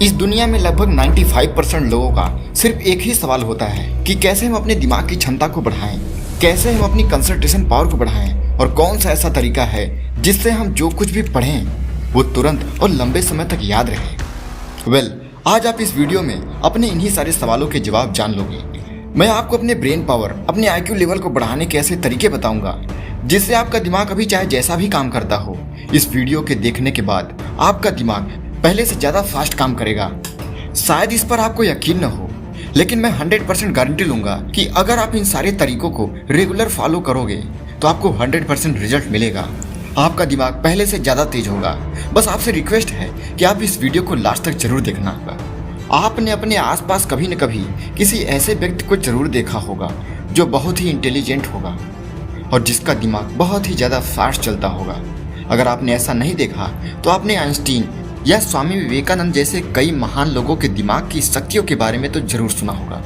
इस दुनिया में लगभग 95% लोगों का सिर्फ एक ही सवाल होता है कि कैसे हम अपने दिमाग की क्षमता को बढ़ाएं, कैसे हम अपनी कंसंट्रेशन पावर को बढ़ाएं और कौन सा ऐसा तरीका है जिससे हम जो कुछ भी पढ़ें वो तुरंत और लंबे समय तक याद रहे। आज आप इस वीडियो में अपने इन्हीं सारे सवालों के जवाब जान लोगे। मैं आपको अपने ब्रेन पावर, अपने IQ लेवल को बढ़ाने के ऐसे तरीके बताऊंगा जिससे आपका दिमाग अभी चाहे जैसा भी काम करता हो, इस वीडियो के देखने के बाद आपका दिमाग पहले से ज़्यादा फास्ट काम करेगा। शायद इस पर आपको यकीन न हो, लेकिन मैं 100% गारंटी लूँगा कि अगर आप इन सारे तरीकों को रेगुलर फॉलो करोगे तो आपको 100% रिजल्ट मिलेगा। आपका दिमाग पहले से ज़्यादा तेज होगा। बस आपसे रिक्वेस्ट है कि आप इस वीडियो को लास्ट तक जरूर देखना होगा। आपने अपने आसपास कभी न कभी किसी ऐसे व्यक्ति को जरूर देखा होगा जो बहुत ही इंटेलिजेंट होगा और जिसका दिमाग बहुत ही ज़्यादा फास्ट चलता होगा। अगर आपने ऐसा नहीं देखा तो आपने आइंस्टीन या स्वामी विवेकानंद जैसे कई महान लोगों के दिमाग की शक्तियों के बारे में तो जरूर सुना होगा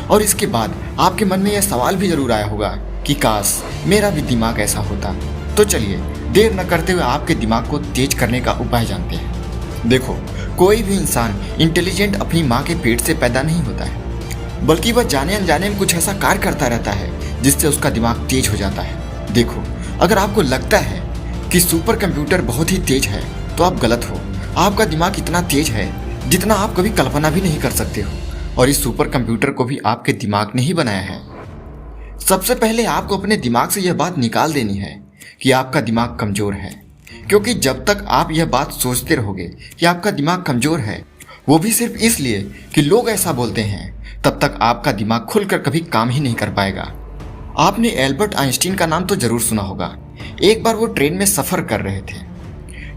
और इसके बाद आपके मन में यह सवाल भी जरूर आया होगा कि काश मेरा भी दिमाग ऐसा होता। तो चलिए देर न करते हुए आपके दिमाग को तेज करने का उपाय जानते हैं। देखो, कोई भी इंसान इंटेलिजेंट अपनी माँ के पेट से पैदा नहीं होता है, बल्कि वह जाने अनजाने में कुछ ऐसा कार्य करता रहता है जिससे उसका दिमाग तेज हो जाता है। देखो, अगर आपको लगता है कि सुपर कंप्यूटर बहुत ही तेज है तो आप गलत हो। आपका दिमाग इतना तेज है जितना आप कभी कल्पना भी नहीं कर सकते हो और इस सुपर कंप्यूटर को भी आपके दिमाग ने ही बनाया है। सबसे पहले आपको अपने दिमाग से यह बात निकाल देनी है कि आपका दिमाग कमजोर है, क्योंकि जब तक आप यह बात सोचते रहोगे कि आपका दिमाग कमजोर है, वो भी सिर्फ इसलिए कि लोग ऐसा बोलते हैं, तब तक आपका दिमाग खुलकर कभी काम ही नहीं कर पाएगा। आपने एल्बर्ट आइंस्टीन का नाम तो जरूर सुना होगा। एक बार वो ट्रेन में सफर कर रहे थे,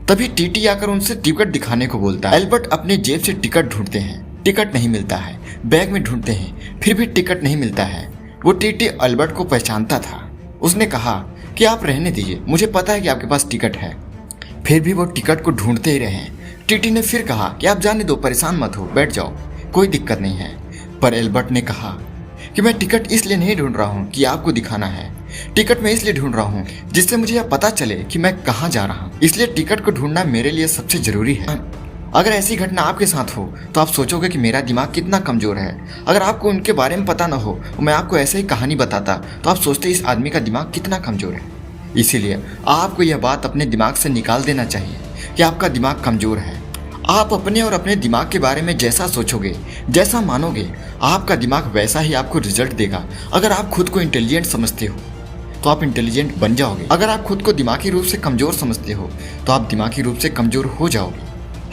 तभी टीटी आकर उनसे टिकट दिखाने को बोलता है। एल्बर्ट अपने जेब से टिकट ढूंढते हैं, टिकट नहीं मिलता है। बैग में ढूंढते हैं, फिर भी टिकट नहीं मिलता है। वो टीटी एल्बर्ट को पहचानता था। उसने कहा कि आप रहने दीजिए, मुझे पता है कि आपके पास टिकट है। फिर भी वो टिकट को ढूंढते ही रहे। टीटी ने फिर कहा कि आप जाने दो, परेशान मत हो, बैठ जाओ, कोई दिक्कत नहीं है। पर एल्बर्ट ने कहा कि मैं टिकट इसलिए नहीं ढूंढ रहा हूँ कि आपको दिखाना है, टिकट मैं इसलिए ढूंढ रहा हूँ जिससे मुझे यह पता चले कि मैं कहाँ जा रहा हूँ। इसलिए टिकट को ढूंढना मेरे लिए सबसे जरूरी है। अगर ऐसी घटना आपके साथ हो तो आप सोचोगे कि मेरा दिमाग कितना कमजोर है। अगर आपको उनके बारे में पता न हो, मैं आपको ऐसे ही कहानी बताता, तो आप सोचते इस आदमी का दिमाग कितना कमजोर है। इसीलिए आपको यह बात अपने दिमाग से निकाल देना चाहिए कि आपका दिमाग कमजोर है। आप अपने और अपने दिमाग के बारे में जैसा सोचोगे, जैसा मानोगे, आपका दिमाग वैसा ही आपको रिजल्ट देगा। अगर आप खुद को इंटेलिजेंट समझते हो तो आप इंटेलिजेंट बन जाओगे। अगर आप खुद को दिमागी रूप से कमजोर समझते हो तो आप दिमागी रूप से कमजोर हो जाओगे।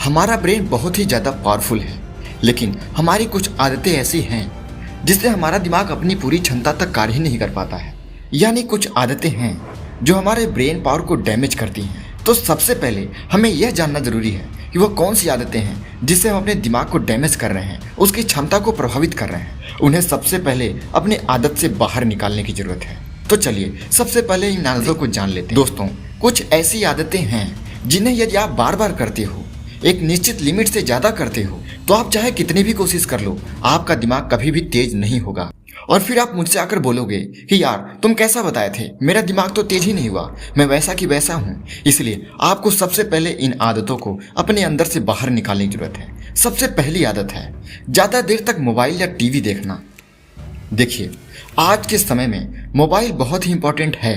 हमारा ब्रेन बहुत ही ज़्यादा पावरफुल है, लेकिन हमारी कुछ आदतें ऐसी हैं जिससे हमारा दिमाग अपनी पूरी क्षमता तक कार्य ही नहीं कर पाता है। यानी कुछ आदतें हैं जो हमारे ब्रेन पावर को डैमेज करती हैं। तो सबसे पहले हमें यह जानना जरूरी है कि वह कौन सी आदतें हैं जिससे हम अपने दिमाग को डैमेज कर रहे हैं, उसकी क्षमता को प्रभावित कर रहे हैं। उन्हें सबसे पहले अपनी आदत से बाहर निकालने की जरूरत है। तो चलिए सबसे पहले इन आदतों को जान लेते हैं। दोस्तों, कुछ ऐसी आदतें हैं जिन्हें यदि आप बार बार करते हो, एक निश्चित लिमिट से ज़्यादा करते हो, तो आप चाहे कितनी भी कोशिश कर लो, आपका दिमाग कभी भी तेज नहीं होगा। और फिर आप मुझसे आकर बोलोगे कि यार तुम कैसा बताए थे, मेरा दिमाग तो तेज ही नहीं हुआ, मैं वैसा की वैसा हूँ। इसलिए आपको सबसे पहले इन आदतों को अपने अंदर से बाहर निकालने की जरूरत है। सबसे पहली आदत है ज़्यादा देर तक मोबाइल या टीवी देखना। देखिए, आज के समय में मोबाइल बहुत ही इंपॉर्टेंट है,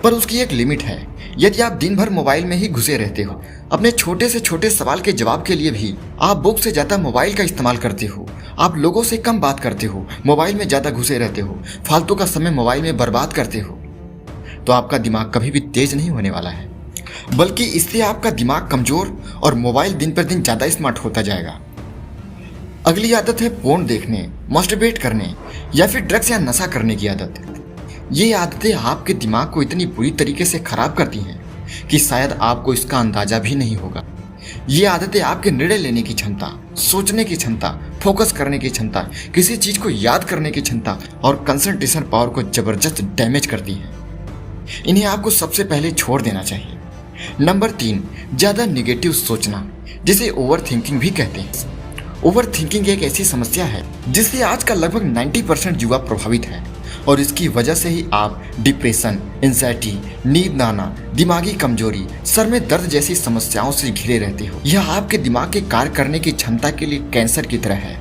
पर उसकी एक लिमिट है। यदि आप दिन भर मोबाइल में ही घुसे रहते हो, अपने छोटे से छोटे सवाल के जवाब के लिए भी आप बुक से ज़्यादा मोबाइल का इस्तेमाल करते हो, आप लोगों से कम बात करते हो, मोबाइल में ज़्यादा घुसे रहते हो, फालतू का समय मोबाइल में बर्बाद करते हो, तो आपका दिमाग कभी भी तेज नहीं होने वाला है, बल्कि इससे आपका दिमाग कमज़ोर और मोबाइल दिन पर दिन ज़्यादा स्मार्ट होता जाएगा। अगली आदत है पोर्न देखने, मास्टरबेट करने या फिर ड्रग्स या नशा करने की आदत। ये आदतें आपके दिमाग को इतनी बुरी तरीके से खराब करती हैं कि शायद आपको इसका अंदाजा भी नहीं होगा। ये आदतें आपके निर्णय लेने की क्षमता, सोचने की क्षमता, फोकस करने की क्षमता, किसी चीज को याद करने की क्षमता और कंसंट्रेशन पावर को जबरदस्त डैमेज करती हैं। इन्हें आपको सबसे पहले छोड़ देना चाहिए। नंबर 3, ज्यादा निगेटिव सोचना, जिसे ओवर थिंकिंग भी कहते हैं। ओवर थिंकिंग एक ऐसी समस्या है जिससे आज का लगभग 90% युवा प्रभावित है और इसकी वजह से ही आप डिप्रेशन, एंजाइटी, नींद न आना, दिमागी कमजोरी, सर में दर्द जैसी समस्याओं से घिरे रहते हो। यह आपके दिमाग के कार्य करने की क्षमता के लिए कैंसर की तरह है।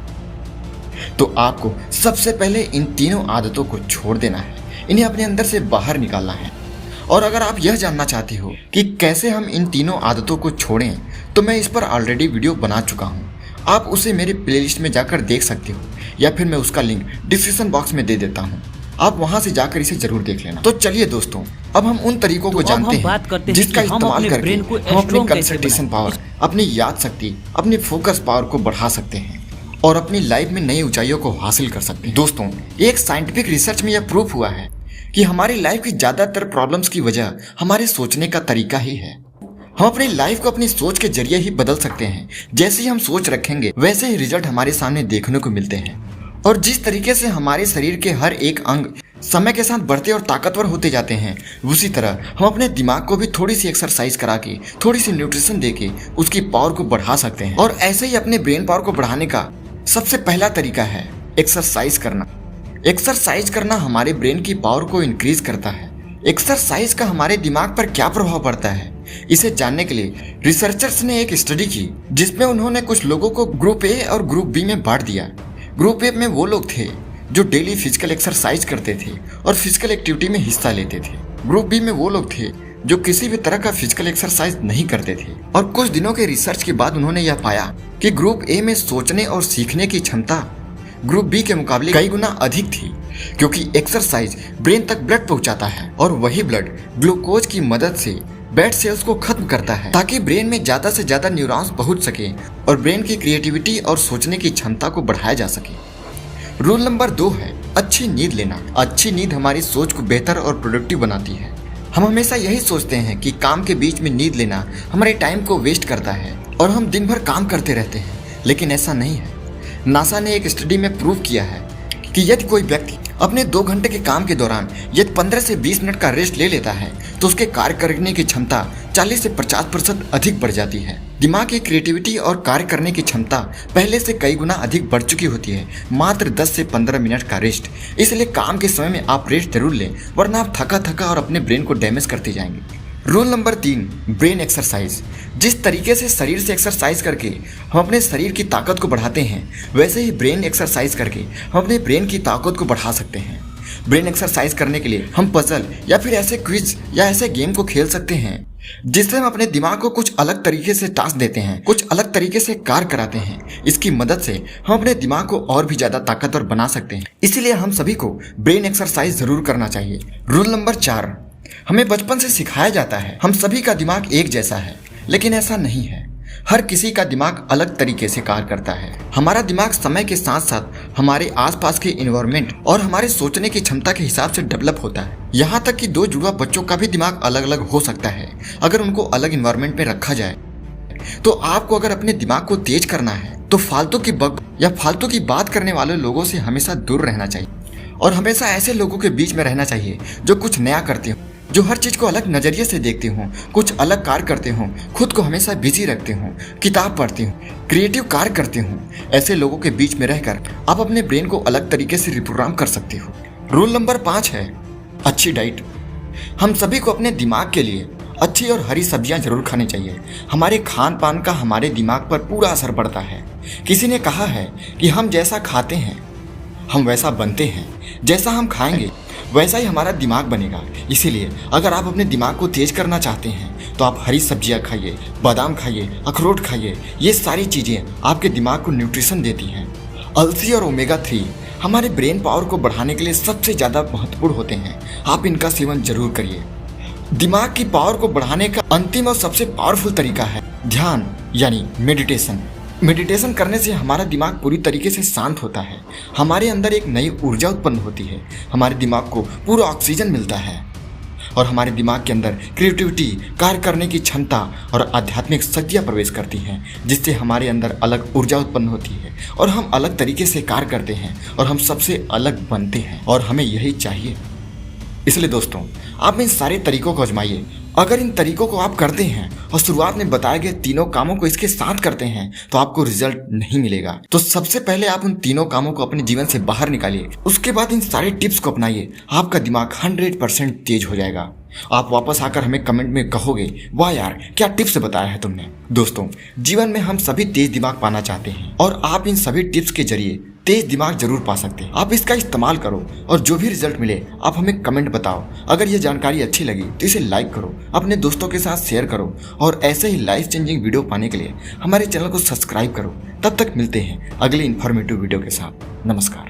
तो आपको सबसे पहले इन तीनों आदतों को छोड़ देना है, इन्हें अपने अंदर से बाहर निकालना है। और अगर आप यह जानना चाहते हो कि कैसे हम इन तीनों आदतों को छोड़ें, तो मैं इस पर ऑलरेडी वीडियो बना चुका हूँ। आप उसे मेरे प्लेलिस्ट में जाकर देख सकते हो, या फिर मैं उसका लिंक डिस्क्रिप्शन बॉक्स में दे देता हूँ। आप वहां से जाकर इसे जरूर देख लेना। तो चलिए दोस्तों, अब हम उन तरीकों को जानते हैं जिसका इस्तेमाल करके हम अपनी कंसंट्रेशन पावर, अपनी याद शक्ति, अपनी फोकस पावर को बढ़ा सकते हैं और अपनी लाइफ में नई ऊंचाइयों को हासिल कर सकते हैं। दोस्तों, एक साइंटिफिक रिसर्च में यह प्रूफ हुआ है कि हमारी लाइफ की ज्यादातर प्रॉब्लम्स की वजह हमारे सोचने का तरीका ही है। हम अपनी लाइफ को अपनी सोच के जरिए ही बदल सकते हैं। जैसे ही हम सोच रखेंगे वैसे ही रिजल्ट हमारे सामने देखने को मिलते हैं। और जिस तरीके से हमारे शरीर के हर एक अंग समय के साथ बढ़ते और ताकतवर होते जाते हैं, उसी तरह हम अपने दिमाग को भी थोड़ी सी एक्सरसाइज करा के, थोड़ी सी न्यूट्रिशन दे के उसकी पावर को बढ़ा सकते हैं। और ऐसे ही अपने ब्रेन पावर को बढ़ाने का सबसे पहला तरीका है एक्सरसाइज करना। एक्सरसाइज करना हमारे ब्रेन की पावर को इंक्रीज करता है। एक्सरसाइज का हमारे दिमाग पर क्या प्रभाव पड़ता है, इसे जानने के लिए रिसर्चर्स ने एक स्टडी की, जिसमें उन्होंने कुछ लोगों को ग्रुप ए और ग्रुप बी में बांट दिया। ग्रुप ए में वो लोग थे जो डेली फिजिकल एक्सरसाइज करते थे और फिजिकल एक्टिविटी में हिस्सा लेते थे। ग्रुप बी में वो लोग थे जो किसी भी तरह का फिजिकल एक्सरसाइज नहीं करते थे। और कुछ दिनों के रिसर्च के बाद उन्होंने यह पाया कि ग्रुप ए में सोचने और सीखने की क्षमता ग्रुप बी के मुकाबले कई गुना अधिक थी, क्योंकि एक्सरसाइज ब्रेन तक ब्लड पहुंचाता है और वही ब्लड ग्लूकोज की मदद से बैड सेल्स को खत्म करता है, ताकि ब्रेन में ज्यादा से ज्यादा न्यूरॉन्स पहुंच सके और ब्रेन की क्रिएटिविटी और सोचने की क्षमता को बढ़ाया जा सके। रूल नंबर 2 है अच्छी नींद लेना। अच्छी नींद हमारी सोच को बेहतर और प्रोडक्टिव बनाती है। हम हमेशा यही सोचते हैं कि काम के बीच में नींद लेना हमारे टाइम को वेस्ट करता है और हम दिन भर काम करते रहते हैं, लेकिन ऐसा नहीं है। नासा ने एक स्टडी में प्रूव किया है कि यदि कोई व्यक्ति अपने 2 घंटे के काम के दौरान यदि 15 से 20 मिनट का रेस्ट ले लेता है, तो उसके कार्य करने की क्षमता 40 से 50% अधिक बढ़ जाती है। दिमाग की क्रिएटिविटी और कार्य करने की क्षमता पहले से कई गुना अधिक बढ़ चुकी होती है मात्र 10 से 15 मिनट का रेस्ट। इसलिए काम के समय में आप रेस्ट जरूर लें, वरना आप थका थका और अपने ब्रेन को डैमेज करते जाएंगे। Rule number 3, brain exercise. जिस तरीके से शरीर से एक्सरसाइज करके हम अपने शरीर की ताकत को बढ़ाते हैं, वैसे ही ब्रेन एक्सरसाइज करके हम अपने ब्रेन की ताकत को बढ़ा सकते हैं। ब्रेन एक्सरसाइज करने के लिए हम पजल या फिर ऐसे क्विज या ऐसे गेम को खेल सकते हैं जिससे हम अपने दिमाग को कुछ अलग तरीके से टास्क देते हैं, कुछ अलग तरीके से कार्य कराते हैं। इसकी मदद से हम अपने दिमाग को और भी ज्यादा ताकतवर बना सकते हैं। इसीलिए हम सभी को ब्रेन एक्सरसाइज जरूर करना चाहिए। रूल नंबर 4, हमें बचपन से सिखाया जाता है हम सभी का दिमाग एक जैसा है, लेकिन ऐसा नहीं है। हर किसी का दिमाग अलग तरीके से कार्य करता है। हमारा दिमाग समय के साथ साथ हमारे आसपास के एनवायरनमेंट और हमारे सोचने की क्षमता के हिसाब से डेवलप होता है। यहाँ तक कि 2 जुड़वा बच्चों का भी दिमाग अलग अलग हो सकता है अगर उनको अलग एनवायरनमेंट में रखा जाए। तो आपको अगर अपने दिमाग को तेज करना है तो फालतू की बक या फालतू की बात करने वाले लोगों से हमेशा दूर रहना चाहिए और हमेशा ऐसे लोगों के बीच में रहना चाहिए जो कुछ नया करते हो, जो हर चीज को अलग नजरिए से देखते हो, कुछ अलग कार्य करते हो, खुद को हमेशा बिजी रखते हो, किताब पढ़ते हो, क्रिएटिव कार्य करते हो। ऐसे लोगों के बीच में रहकर आप अपने ब्रेन को अलग तरीके से रिप्रोग्राम कर सकते हो। रूल नंबर 5 है अच्छी डाइट। हम सभी को अपने दिमाग के लिए अच्छी और हरी सब्जियां जरूर खानी चाहिए। हमारे खान पान का हमारे दिमाग पर पूरा असर पड़ता है। किसी ने कहा है कि हम जैसा खाते हैं हम वैसा बनते हैं, जैसा हम खाएंगे वैसा ही हमारा दिमाग बनेगा। इसीलिए अगर आप अपने दिमाग को तेज करना चाहते हैं तो आप हरी सब्जियां खाइए, बादाम खाइए, अखरोट खाइए। ये सारी चीज़ें आपके दिमाग को न्यूट्रिशन देती हैं। अलसी और ओमेगा 3 हमारे ब्रेन पावर को बढ़ाने के लिए सबसे ज़्यादा महत्वपूर्ण होते हैं। आप इनका सेवन जरूर करिए। दिमाग की पावर को बढ़ाने का अंतिम और सबसे पावरफुल तरीका है ध्यान यानी मेडिटेशन। मेडिटेशन करने से हमारा दिमाग पूरी तरीके से शांत होता है। हमारे अंदर एक नई ऊर्जा उत्पन्न होती है। हमारे दिमाग को पूरा ऑक्सीजन मिलता है और हमारे दिमाग के अंदर क्रिएटिविटी, कार्य करने की क्षमता और आध्यात्मिक शक्तियाँ प्रवेश करती हैं, जिससे हमारे अंदर अलग ऊर्जा उत्पन्न होती है और हम अलग तरीके से कार्य करते हैं और हम सबसे अलग बनते हैं और हमें यही चाहिए। इसलिए दोस्तों, आप इन सारे तरीकों को आजमाइए अगर इन तरीकों को आप करते हैं और शुरुआत में बताए गए तीनों कामों को इसके साथ करते हैं तो आपको रिजल्ट नहीं मिलेगा। तो सबसे पहले आप उन तीनों कामों को अपने जीवन से बाहर निकालिए, उसके बाद इन सारे टिप्स को अपनाइए। आपका दिमाग 100% तेज हो जाएगा। आप वापस आकर हमें कमेंट में कहोगे, वाह यार क्या टिप्स बताया है तुमने। दोस्तों, जीवन में हम सभी तेज दिमाग पाना चाहते हैं और आप इन सभी टिप्स के जरिए तेज दिमाग जरूर पा सकते हैं। आप इसका इस्तेमाल करो और जो भी रिजल्ट मिले आप हमें कमेंट बताओ। अगर ये जानकारी अच्छी लगी तो इसे लाइक करो, अपने दोस्तों के साथ शेयर करो और ऐसे ही लाइफ चेंजिंग वीडियो पाने के लिए हमारे चैनल को सब्सक्राइब करो। तब तक मिलते हैं अगले इन्फॉर्मेटिव वीडियो के साथ। नमस्कार।